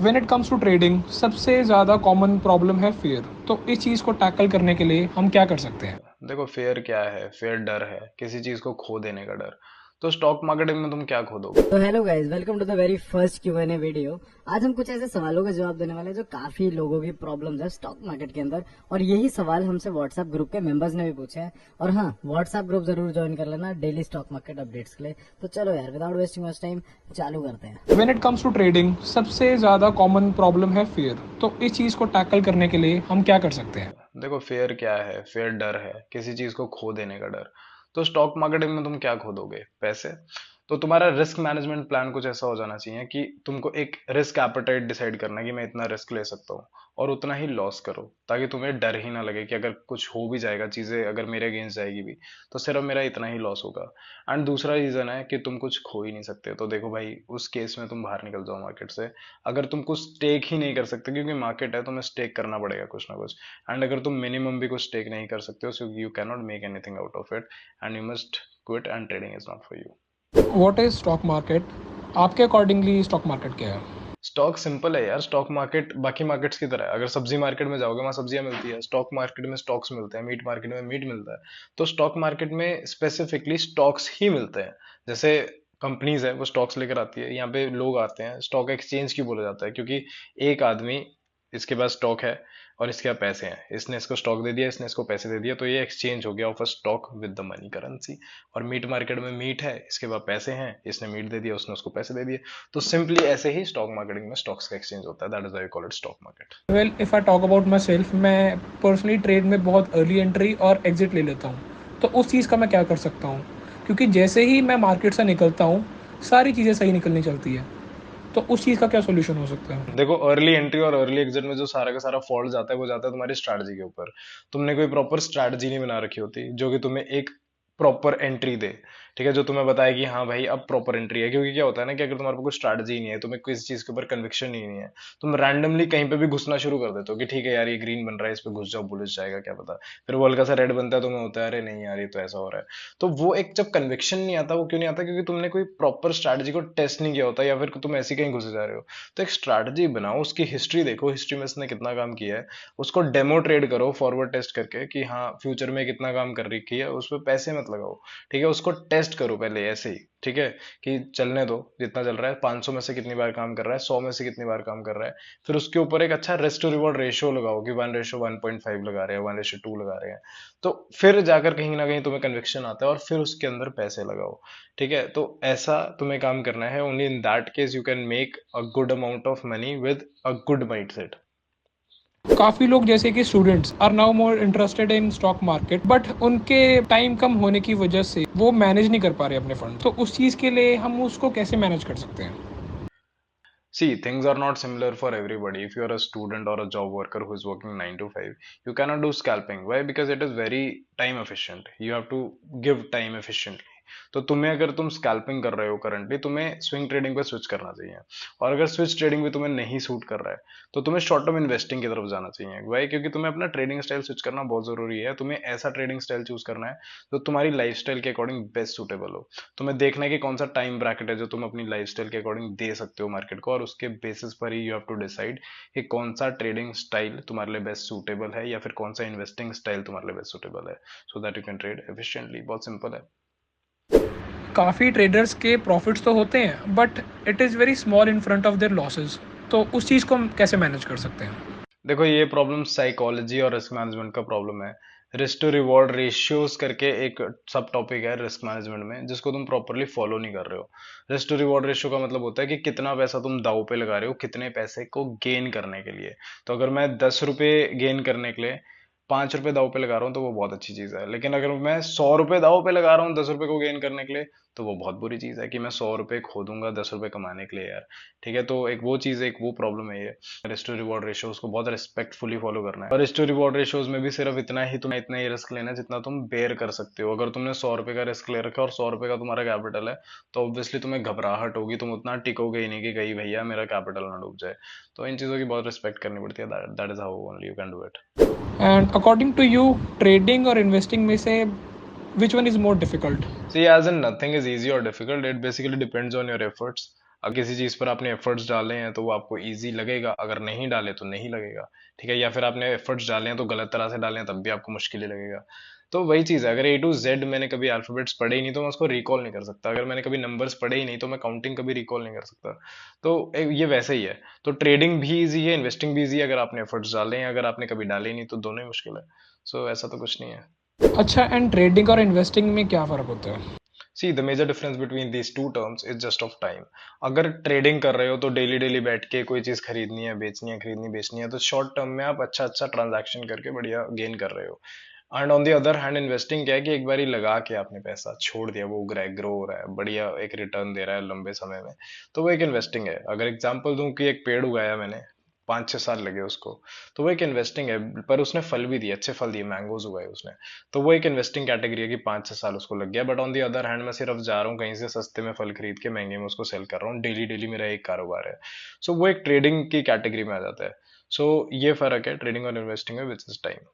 When it comes to trading सबसे ज़्यादा common problem है फियर। तो इस चीज़ को टैकल करने के लिए हम क्या कर सकते हैं? देखो फेयर क्या है। फेयर डर है, किसी चीज को खो देने का डर। तो स्टॉक मार्केटिंग में तुम क्या खो दोगे? तो hello guys, welcome to the very first Q&A video. आज हम कुछ ऐसे सवालों का जवाब देने वाले हैं जो काफी लोगों की प्रॉब्लम्स है स्टॉक मार्केट के अंदर, और यही सवाल हमसे व्हाट्सएप ग्रुप के मेंबर्स ने भी पूछे हैं। और हाँ, व्हाट्सएप ग्रुप जरूर ज्वाइन कर लेना डेली स्टॉक मार्केट अपडेट्स के लिए। तो चलो यार, विदाउट वेस्टिंग मच टाइम चालू करते हैं। When it comes to trading सबसे ज़्यादा कॉमन प्रॉब्लम है फियर। तो इस चीज़ को टैकल करने के लिए हम क्या कर सकते हैं? देखो फेयर क्या है। फेयर डर है, किसी चीज को खो देने का डर। तो स्टॉक मार्केटिंग में तुम क्या खो दोगे? पैसे। तो तुम्हारा रिस्क मैनेजमेंट प्लान कुछ ऐसा हो जाना चाहिए कि तुमको एक रिस्क एपेटाइट डिसाइड करना है कि मैं इतना रिस्क ले सकता हूँ और उतना ही लॉस करो, ताकि तुम्हें डर ही ना लगे कि अगर कुछ हो भी जाएगा, चीजें अगर मेरे अगेंस्ट जाएगी भी, तो सिर्फ मेरा इतना ही लॉस होगा। एंड दूसरा रीजन है कि तुम कुछ खो ही नहीं सकते। तो देखो भाई, उस केस में तुम बाहर निकल जाओ मार्केट से। अगर तुम कुछ स्टेक ही नहीं कर सकते, क्योंकि मार्केट है, तुम्हें स्टेक करना पड़ेगा कुछ ना कुछ। एंड अगर तुम मिनिमम भी कुछ टेक नहीं कर सकते हो, so you can not make anything out of it and you must quit, and trading is not for you. What is stock market? आपके अकॉर्डिंगली स्टॉक मार्केट क्या है? स्टॉक सिंपल है यार। स्टॉक मार्केट बाकी मार्केट्स की तरह है। अगर सब्जी मार्केट में जाओगे, वहां सब्जियां मिलती है। स्टॉक मार्केट में स्टॉक्स मिलते हैं। मीट मार्केट में मीट मिलता है। तो स्टॉक मार्केट में स्पेसिफिकली स्टॉक्स ही मिलते हैं। जैसे कंपनीज है, वो स्टॉक्स लेकर आती है, यहाँ पे लोग आते हैं। स्टॉक एक्सचेंज क्यों बोला जाता है? क्योंकि एक आदमी, इसके पास स्टॉक है और इसके पास पैसे हैं, इसने इसको स्टॉक दे दिया, इसने इसको पैसे दे दिया, तो ये एक्सचेंज हो गया of a stock with the money, currency. और मीट मार्केट में मीट है, इसके पास पैसे हैं, इसने मीट दे दिया, उसने उसको पैसे दे दिए। तो सिंपली ऐसे ही स्टॉक मार्केटिंग में स्टॉक्स का एक्सचेंज होता है। That is why we call it stock market. Well, if I talk about myself, मैं पर्सनली ट्रेड में बहुत अर्ली एंट्री और एग्जिट ले लेता हूँ। तो उस चीज़ का मैं क्या कर सकता हूँ? क्योंकि जैसे ही मैं मार्केट से निकलता हूँ, सारी चीज़ें सही निकलनी चलती है। तो उस चीज़ का क्या सोल्यूशन हो सकता है? देखो, अर्ली एंट्री और अर्ली एग्जिट में जो सारा का सारा फॉल्ट जाता है, वो जाता है तुम्हारी स्ट्रैटेजी के ऊपर। तुमने कोई प्रॉपर स्ट्रैटेजी नहीं बना रखी होती जो कि तुम्हें एक प्रॉपर एंट्री दे। ठीक है, जो तुम्हें बताए कि हाँ भाई अब प्रॉपर एंट्री है। क्योंकि क्या होता है ना, कि अगर तुम्हारे पास कोई स्ट्रैटेजी नहीं है, तुम्हें किसी चीज के ऊपर कन्विक्शन ही नहीं है, तुम रैंडमली कहीं पे भी घुसना शुरू कर देते हो कि ठीक है यार, ये ग्रीन बन रहा है, इस पे घुस जाओ, बुलिश जाएगा क्या पता। फिर वो हल्का सा रेड बनता है, तुम्हें होता है अरे नहीं यार, ये तो ऐसा हो रहा है। तो वो एक जब कन्विक्शन नहीं आता, वो क्यों नहीं आता? क्योंकि तुमने कोई प्रॉपर स्ट्रैटेजी को टेस्ट नहीं किया होता, या फिर तुम ऐसे ही कहीं घुसे जा रहे हो। तो एक स्ट्रैटेजी बनाओ, उसकी हिस्ट्री देखो, हिस्ट्री में इसने कितना काम किया है, उसको डेमो ट्रेड करो फॉरवर्ड टेस्ट करके कि हाँ फ्यूचर में कितना काम कर रही है। उस पर पैसे मत लगाओ। ठीक है, उसको टेस्ट करो पहले ऐसे ही। ठीक है, कि चलने दो, जितना चल रहा है 500 में से कितनी बार काम कर रहा है, 100 में से कितनी बार काम कर रहा है। फिर उसके ऊपर एक अच्छा रिस्क टू रिवॉर्ड रेशियो लगाओ कि 1:1.5 लगा रहे हैं, 1:2 लगा रहे हैं। तो फिर जाकर कहीं ना कहीं तुम्हें कन्विक्शन आता है और फिर उसके अंदर पैसे लगाओ। ठीक है, तो ऐसा तुम्हें काम करना है। Only in that case you can make a good amount of money with a good mindset. काफ़ी लोग जैसे कि students are now more interested in stock market, but उनके टाइम कम होने की वजह से वो मैनेज नहीं कर पा रहे अपने फंड। तो उस चीज़ के लिए हम उसको कैसे मैनेज कर सकते हैं? See, things are not similar for everybody. If you are a student or a job worker who is working 9 to 5, you cannot do scalping. Why? Because it is very time efficient. You have to give time efficiently. तो तुम्हें, अगर तुम scalping कर रहे हो currently, तुम्हें swing trading पे switch करना चाहिए। और अगर स्विच ट्रेडिंग भी तुम्हें नहीं सूट कर रहा है, तो तुम्हें शॉर्ट टर्म इन्वेस्टिंग की तरफ जाना चाहिए। वाई? क्योंकि तुम्हें अपना ट्रेडिंग स्टाइल स्विच करना बहुत जरूरी है। तुम्हें ऐसा ट्रेडिंग स्टाइल चूज करना है जो तुम्हारी लाइफस्टाइल के अकॉर्डिंग बेस्ट सूटेबल हो। तुम्हें देखना है कि कौन सा टाइम ब्रैकेट है जो तुम अपनी लाइफस्टाइल के अकॉर्डिंग दे सकते हो मार्केट को, और उसके बेसिस पर ही यू हैव टू डिसाइड कि कौन सा ट्रेडिंग स्टाइल तुम्हारे लिए बेस्ट सूटेबल है, या फिर कौन सा इन्वेस्टिंग स्टाइल तुम्हारे लिए बेस्ट सूटेबल है, so that you can trade efficiently. बहुत सिंपल है। काफ़ी ट्रेडर्स के प्रॉफिट्स तो होते हैं, but it is very small in front of their losses. तो उस चीज़ को हम कैसे मैनेज कर सकते हैं? देखो, ये प्रॉब्लम साइकोलॉजी और रिस्क मैनेजमेंट का प्रॉब्लम है। रिस्क टू रिवॉर्ड रेशियोज करके एक सब टॉपिक है रिस्क मैनेजमेंट में, जिसको तुम प्रॉपरली फॉलो नहीं कर रहे हो। रिस्क टू रिवॉर्ड रेशियो का मतलब होता है कि कितना पैसा तुम दाव पे लगा रहे हो, कितने पैसे को गेन करने के लिए। तो अगर मैं 10 रुपए गेन करने के लिए 5 रुपए दाव पे लगा रहा हूँ, तो वो बहुत अच्छी चीज है। लेकिन अगर मैं 100 रुपए दाव पे लगा रहा हूँ 10 रुपए को गेन करने के लिए, तो वो बहुत बुरी चीज है कि मैं 100 रुपए खो दूंगा 10 रुपए कमाने के लिए यार। ठीक है, तो एक वो चीज है, एक वो प्रॉब्लम है ये। रिस्क टू रिवॉर्ड रेशियोज को बहुत रिस्पेक्टफुली फॉलो करना है। और रिस्क टू रिवॉर्ड रेशियोज में भी सिर्फ इतना ही, तुम्हें इतना ही रिस्क लेना है जितना तुम बेयर कर सकते हो। अगर तुमने 100 रुपए का रिस्क ले रखा है और 100 रुपए का तुम्हारा कैपिटल है, तो ऑब्वियसली तुम्हें घबराहट होगी, तुम उतना टिकोगे ही नहीं कि कहीं भैया मेरा कैपिटल ना डूब जाए। तो इन चीजों की बहुत रिस्पेक्ट करनी पड़ती है। That is how only you can do it. And according to you, trading और इन्वेस्टिंग में से which one is more difficult? See, as in nothing is easy or difficult, it basically depends on your efforts. अब किसी चीज पर आपने efforts डाले हैं तो वो आपको इजी लगेगा, अगर नहीं डाले तो नहीं लगेगा, ठीक है। या फिर आपने एफर्ट्स डाले हैं तो गलत तरह से डाले हैं तब भी आपको मुश्किल ही लगेगा। तो वही चीज है, अगर A to Z मैंने कभी अल्फाबेट्स पढ़े ही नहीं तो मैं उसको रिकॉल नहीं कर सकता, अगर मैंने कभी नंबर्स पढ़े ही नहीं तो मैं काउंटिंग कभी रिकॉल नहीं कर सकता। तो ये वैसे ही है। तो ट्रेडिंग भी इजी है, इन्वेस्टिंग भी इजी है, अगर आपने एफर्ट्स डाले हैं, अगर आपने कभी डाले ही नहीं तो दोनों ही मुश्किल है। सो ऐसा तो कुछ नहीं है। अच्छा, एंड ट्रेडिंग और इन्वेस्टिंग में क्या फ़र्क होता है? See the major difference between these two terms is just of time. अगर ट्रेडिंग कर रहे हो तो डेली डेली बैठ के कोई चीज खरीदनी है, बेचनी है, खरीदनी बेचनी है, तो शॉर्ट टर्म में आप अच्छा अच्छा ट्रांजैक्शन करके बढ़िया गेन कर रहे हो। And on the other hand investing क्या है कि एक बार ही लगा के आपने पैसा छोड़ दिया, वो उग रहा है, ग्रो हो रहा है, बढ़िया एक रिटर्न दे रहा है लंबे समय में, तो वो एक इन्वेस्टिंग है। अगर एग्जांपल दूं कि एक पेड़ उगाया मैंने, 5-6 साल लगे उसको, तो वो एक इन्वेस्टिंग है, पर उसने फल भी दिए, अच्छे फल दिए, मैंगोज उगाए उसने, तो वो एक इन्वेस्टिंग कैटेगरी है कि 5-6 साल उसको लग गया। But on the other hand मैं सिर्फ जा रहा हूँ कहीं से सस्ते में फल खरीद के महंगे में उसको सेल कर रहा हूँ, डेली डेली मेरा एक कारोबार है। सो वो एक ट्रेडिंग की कैटेगरी में आ जाता है। सो ये फर्क है ट्रेडिंग और इन्वेस्टिंग में, विच इज टाइम।